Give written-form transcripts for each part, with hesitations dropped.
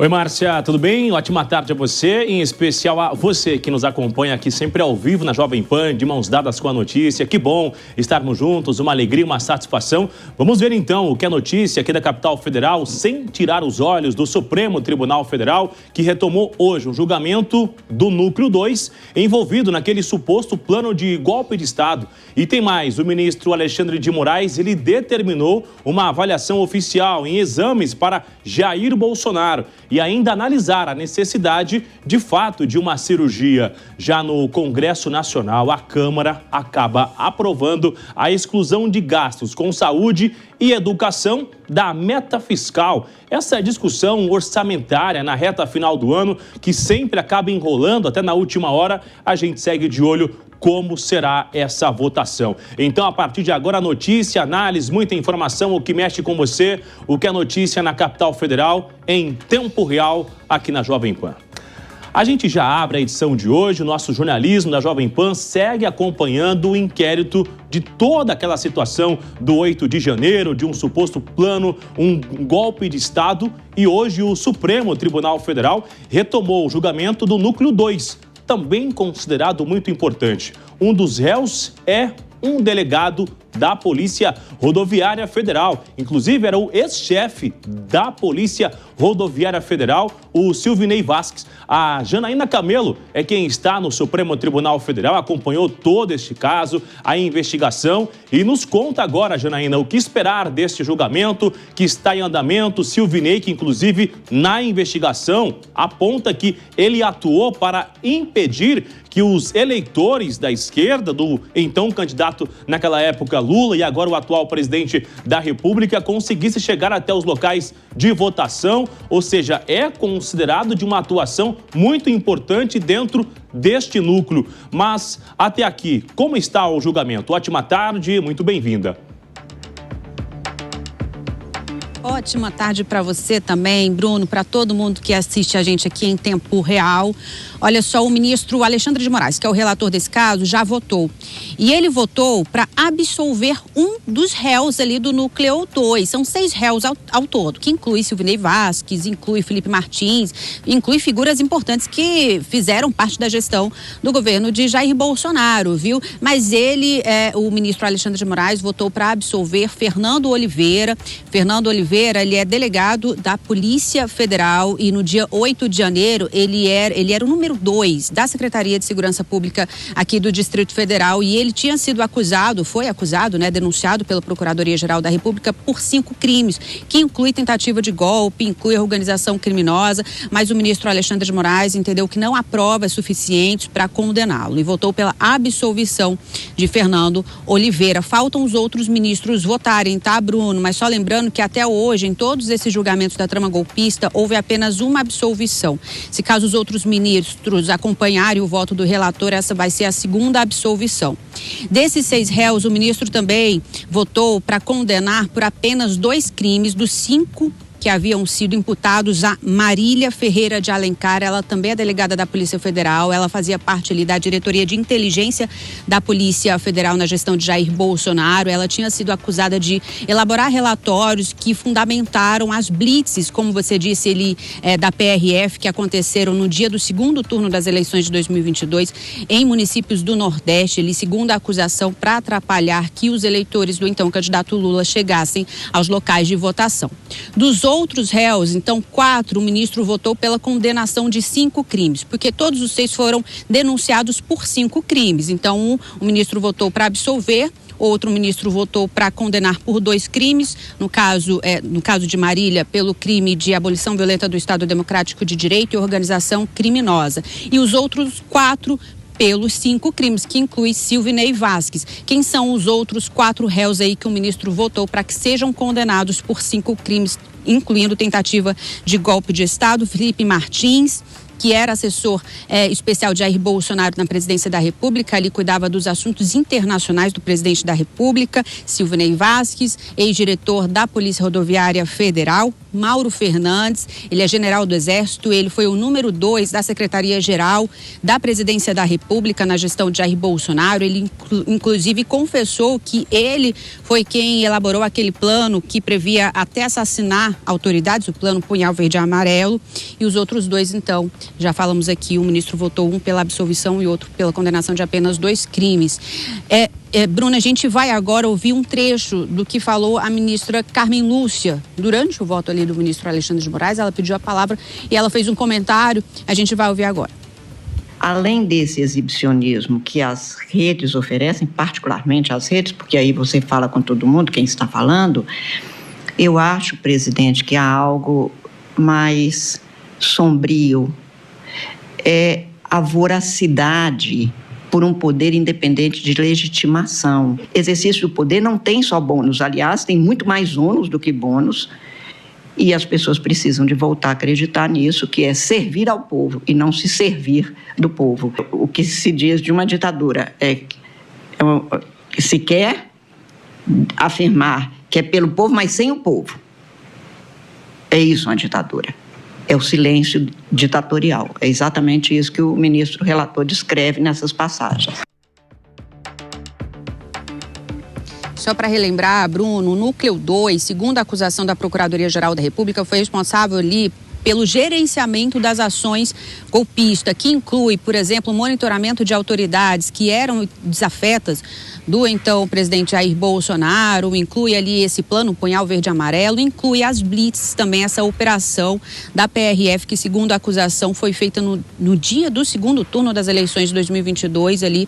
Oi, Márcia, tudo bem? Ótima tarde a você, em especial a você que nos acompanha aqui sempre ao vivo na Jovem Pan, de mãos dadas com a notícia. Que bom estarmos juntos, uma alegria, uma satisfação. Vamos ver então o que é notícia aqui da capital federal, sem tirar os olhos do Supremo Tribunal Federal, que retomou hoje um julgamento do Núcleo 2, envolvido naquele suposto plano de golpe de Estado. E tem mais, o ministro Alexandre de Moraes, ele determinou uma avaliação oficial em exames para Jair Bolsonaro e ainda analisar a necessidade, de fato, de uma cirurgia. Já no Congresso Nacional, a Câmara acaba aprovando a exclusão de gastos com saúde e educação da meta fiscal. Essa discussão orçamentária na reta final do ano, que sempre acaba enrolando até na última hora, a gente segue de olho como será essa votação. Então, a partir de agora, notícia, análise, muita informação, o que mexe com você, o que é notícia na capital federal, em tempo real, aqui na Jovem Pan. A gente já abre a edição de hoje, o nosso jornalismo da Jovem Pan segue acompanhando o inquérito de toda aquela situação do 8 de janeiro, de um suposto plano, um golpe de Estado, e hoje o Supremo Tribunal Federal retomou o julgamento do Núcleo 2, também considerado muito importante. Um dos réus é um delegado da Polícia Rodoviária Federal. Inclusive, era o ex-chefe da Polícia Rodoviária Federal, o Silvinei Vasquez. A Janaína Camelo é quem está no Supremo Tribunal Federal, acompanhou todo este caso, a investigação, e nos conta agora, Janaína, o que esperar deste julgamento que está em andamento. Silvinei, que inclusive na investigação aponta que ele atuou para impedir que os eleitores da esquerda, do então candidato naquela época Lula e agora o atual presidente da República, conseguisse chegar até os locais de votação, ou seja, é considerado de uma atuação muito importante dentro deste núcleo. Mas até aqui, como está o julgamento? Ótima tarde, muito bem-vinda. Ótima tarde para você também, Bruno, para todo mundo que assiste a gente aqui em tempo real. Olha só, o ministro Alexandre de Moraes, que é o relator desse caso, já votou. E ele votou para absolver um dos réus ali do Núcleo 2. São 6 réus ao todo, que inclui Silvinei Vasquez, inclui Felipe Martins, inclui figuras importantes que fizeram parte da gestão do governo de Jair Bolsonaro, viu? Mas ele, o ministro Alexandre de Moraes, votou para absolver Fernando Oliveira. Fernando Oliveira, ele é delegado da Polícia Federal e no dia 8 de janeiro ele era o número 2 da Secretaria de Segurança Pública aqui do Distrito Federal, e ele tinha sido foi acusado, denunciado pela Procuradoria-Geral da República por 5 crimes, que inclui tentativa de golpe, inclui organização criminosa, mas o ministro Alexandre de Moraes entendeu que não há provas suficientes para condená-lo e votou pela absolvição de Fernando Oliveira. Faltam os outros ministros votarem, tá, Bruno? Mas só lembrando que até hoje, em todos esses julgamentos da trama golpista, houve apenas uma absolvição. Se caso os outros ministros acompanharem o voto do relator, essa vai ser a segunda absolvição. Desses 6 réus, o ministro também votou para condenar por apenas 2 crimes dos 5 que haviam sido imputados a Marília Ferreira de Alencar. Ela também é delegada da Polícia Federal, ela fazia parte ali da diretoria de inteligência da Polícia Federal na gestão de Jair Bolsonaro. Ela tinha sido acusada de elaborar relatórios que fundamentaram as blitzes, como você disse, da PRF, que aconteceram no dia do segundo turno das eleições de 2022 em municípios do Nordeste, segundo a acusação, para atrapalhar que os eleitores do então candidato Lula chegassem aos locais de votação. Dos outros réus, então 4, o ministro votou pela condenação de 5 crimes, porque todos os 6 foram denunciados por 5 crimes. Então, o ministro votou para absolver, outro ministro votou para condenar por 2 crimes, no caso de Marília, pelo crime de abolição violenta do Estado Democrático de Direito e organização criminosa. E os outros 4 pelos 5 crimes, que inclui Silvinei Vasquez. Quem são os outros 4 réus aí que o ministro votou para que sejam condenados por 5 crimes, incluindo tentativa de golpe de Estado? Felipe Martins, que era assessor especial de Jair Bolsonaro na presidência da República, ali cuidava dos assuntos internacionais do presidente da República, Silvinei Vasquez, ex-diretor da Polícia Rodoviária Federal, Mauro Fernandes, ele é general do Exército, ele foi o número 2 da Secretaria-Geral da Presidência da República na gestão de Jair Bolsonaro. Ele, inclusive, confessou que ele foi quem elaborou aquele plano que previa até assassinar autoridades, o plano Punhal Verde e Amarelo, e os outros 2, então, já falamos aqui, o ministro votou um pela absolvição e outro pela condenação de apenas 2 crimes. Bruna, a gente vai agora ouvir um trecho do que falou a ministra Carmen Lúcia durante o voto ali do ministro Alexandre de Moraes. Ela pediu a palavra e ela fez um comentário, a gente vai ouvir agora. Além desse exibicionismo que as redes oferecem, particularmente as redes, porque aí você fala com todo mundo, quem está falando, eu acho, presidente, que há algo mais sombrio, é a voracidade por um poder independente de legitimação. Exercício do poder não tem só bônus, aliás, tem muito mais ônus do que bônus, e as pessoas precisam de voltar a acreditar nisso, que é servir ao povo e não se servir do povo. O que se diz de uma ditadura que se quer afirmar que é pelo povo, mas sem o povo. É isso uma ditadura. É o silêncio ditatorial. É exatamente isso que o ministro relator descreve nessas passagens. Só para relembrar, Bruno, o Núcleo 2, segundo a acusação da Procuradoria-Geral da República, foi responsável ali pelo gerenciamento das ações golpistas, que inclui, por exemplo, o monitoramento de autoridades que eram desafetas do então presidente Jair Bolsonaro, inclui ali esse plano Punhal Verde e Amarelo, inclui as blitz, também essa operação da PRF, que segundo a acusação foi feita no dia do segundo turno das eleições de 2022, ali,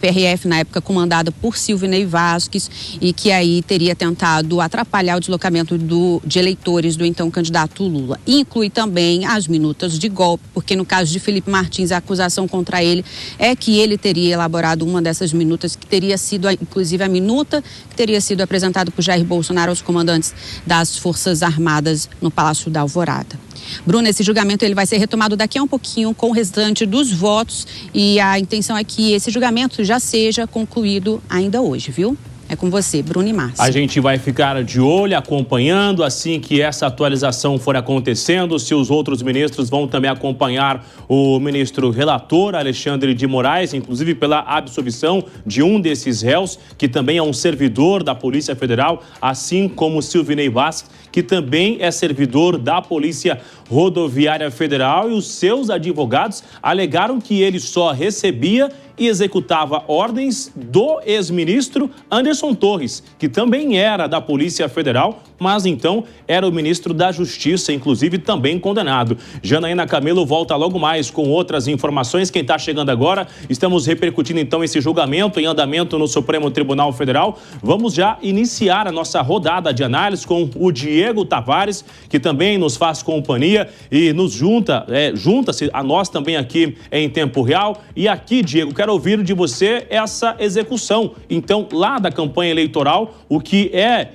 PRF na época comandada por Silvinei Vasquez, e que aí teria tentado atrapalhar o deslocamento de eleitores do então candidato Lula. Inclui também as minutas de golpe, porque no caso de Felipe Martins, a acusação contra ele é que ele teria elaborado uma dessas minutas, que teria sido, inclusive, a minuta que teria sido apresentada por Jair Bolsonaro aos comandantes das Forças Armadas no Palácio da Alvorada. Bruno, esse julgamento ele vai ser retomado daqui a um pouquinho com o restante dos votos e a intenção é que esse julgamento já seja concluído ainda hoje, viu? É com você, Bruno e Márcio. A gente vai ficar de olho, acompanhando, assim que essa atualização for acontecendo, se os outros ministros vão também acompanhar o ministro relator, Alexandre de Moraes, inclusive pela absolvição de um desses réus, que também é um servidor da Polícia Federal, assim como Silvinei Vasquez, que também é servidor da Polícia Rodoviária Federal, e os seus advogados alegaram que ele só recebia e executava ordens do ex-ministro Anderson Torres, que também era da Polícia Federal, mas então era o ministro da Justiça, inclusive também condenado. Janaína Camelo volta logo mais com outras informações. Quem está chegando agora, estamos repercutindo então esse julgamento em andamento no Supremo Tribunal Federal. Vamos já iniciar a nossa rodada de análise com o Diego Tavares, que também nos faz companhia e nos junta-se a nós também aqui em tempo real. E aqui, Diego, quero ouvir de você essa execução, então, lá da campanha eleitoral, o que é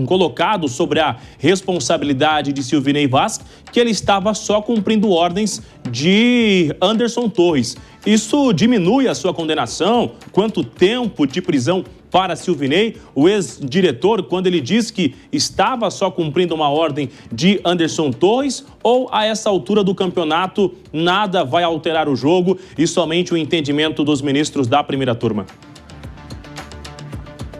colocado sobre a responsabilidade de Silvinei Vasquez, que ele estava só cumprindo ordens de Anderson Torres. Isso diminui a sua condenação? Quanto tempo de prisão para Silvinei, o ex-diretor, quando ele diz que estava só cumprindo uma ordem de Anderson Torres, ou a essa altura do campeonato nada vai alterar o jogo e somente o entendimento dos ministros da primeira turma?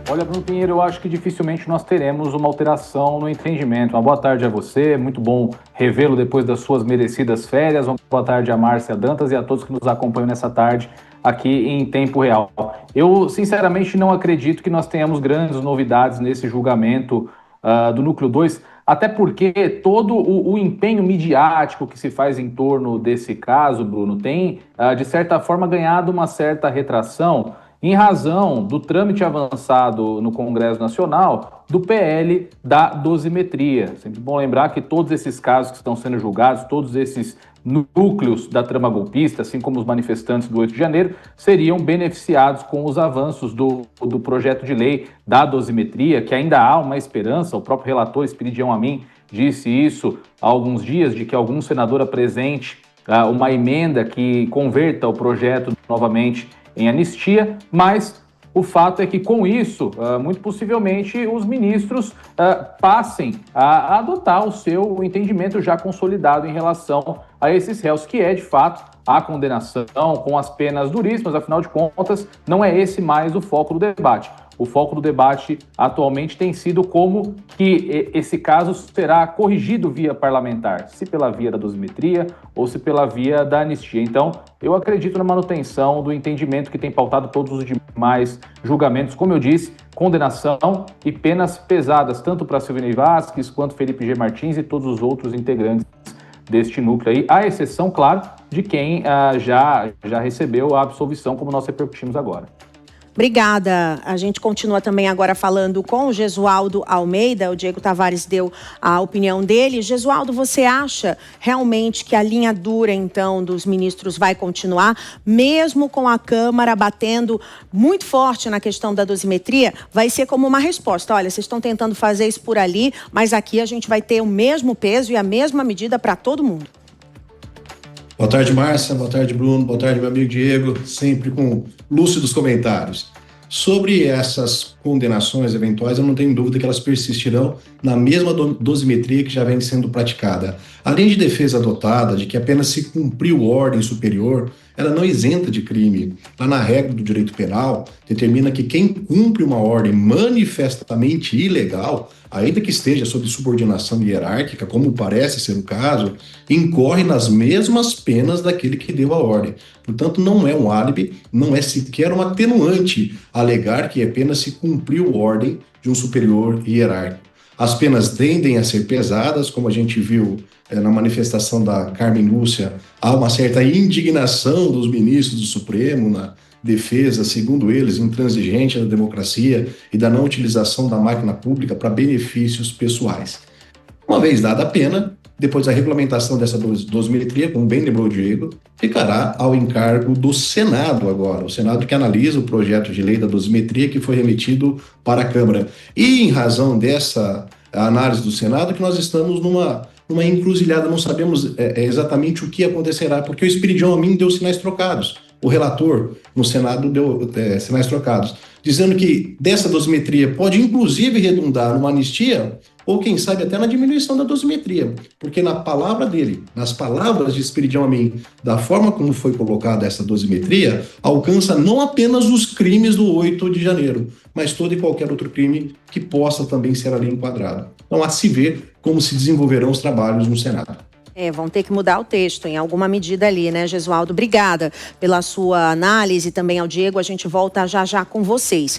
Olha, Bruno Pinheiro, eu acho que dificilmente nós teremos uma alteração no entendimento. Uma boa tarde a você, muito bom revê-lo depois das suas merecidas férias. Uma boa tarde a Márcia Dantas e a todos que nos acompanham nessa tarde aqui em tempo real. Eu, sinceramente, não acredito que nós tenhamos grandes novidades nesse julgamento do Núcleo 2, até porque todo o empenho midiático que se faz em torno desse caso, Bruno, tem, de certa forma, ganhado uma certa retração em razão do trâmite avançado no Congresso Nacional do PL da dosimetria. Sempre bom lembrar que todos esses casos que estão sendo julgados, todos esses núcleos da trama golpista, assim como os manifestantes do 8 de janeiro, seriam beneficiados com os avanços do projeto de lei da dosimetria, que ainda há uma esperança. O próprio relator Espiridião Amin disse isso há alguns dias, de que algum senador apresente uma emenda que converta o projeto novamente em anistia, mas o fato é que, com isso, muito possivelmente, os ministros passem a adotar o seu entendimento já consolidado em relação a esses réus, que é, de fato, a condenação com as penas duríssimas. Afinal de contas, não é esse mais o foco do debate. O foco do debate atualmente tem sido como que esse caso será corrigido via parlamentar, se pela via da dosimetria ou se pela via da anistia. Então, eu acredito na manutenção do entendimento que tem pautado todos os demais julgamentos, como eu disse, condenação e penas pesadas, tanto para Silvina Vasquez quanto Felipe G. Martins e todos os outros integrantes deste núcleo aí, à exceção, claro, de quem já recebeu a absolvição, como nós repercutimos agora. Obrigada. A gente continua também agora falando com o Jesualdo Almeida. O Diego Tavares deu a opinião dele. Jesualdo, você acha realmente que a linha dura, então, dos ministros vai continuar, mesmo com a Câmara batendo muito forte na questão da dosimetria? Vai ser como uma resposta. Olha, vocês estão tentando fazer isso por ali, mas aqui a gente vai ter o mesmo peso e a mesma medida para todo mundo. Boa tarde, Márcia. Boa tarde, Bruno. Boa tarde, meu amigo Diego. Sempre com lúcidos comentários. Sobre essas condenações eventuais, eu não tenho dúvida que elas persistirão na mesma dosimetria que já vem sendo praticada. A linha de defesa adotada de que apenas se cumpriu ordem superior, ela não isenta de crime. Lá na regra do direito penal, determina que quem cumpre uma ordem manifestamente ilegal, ainda que esteja sob subordinação hierárquica, como parece ser o caso, incorre nas mesmas penas daquele que deu a ordem. Portanto, não é um álibi, não é sequer um atenuante alegar que apenas se cumpriu ordem de um superior hierárquico. As penas tendem a ser pesadas, como a gente viu na manifestação da Carmen Lúcia, há uma certa indignação dos ministros do Supremo na defesa, segundo eles, intransigente da democracia e da não utilização da máquina pública para benefícios pessoais. Uma vez dada a pena, depois da regulamentação dessa dosimetria, como bem lembrou o Diego, ficará ao encargo do Senado agora, o Senado que analisa o projeto de lei da dosimetria que foi remetido para a Câmara. E em razão dessa análise do Senado que nós estamos numa encruzilhada, não sabemos exatamente o que acontecerá, porque o Espiridião Amin deu sinais trocados. O relator no Senado deu sinais trocados, dizendo que dessa dosimetria pode inclusive redundar numa anistia ou quem sabe até na diminuição da dosimetria, porque na palavra dele, nas palavras de Espiridião Amin, da forma como foi colocada essa dosimetria, alcança não apenas os crimes do 8 de janeiro, mas todo e qualquer outro crime que possa também ser ali enquadrado. Então, a se ver como se desenvolverão os trabalhos no Senado. Vão ter que mudar o texto em alguma medida ali, né, Jesualdo? Obrigada pela sua análise, também ao Diego. A gente volta já com vocês.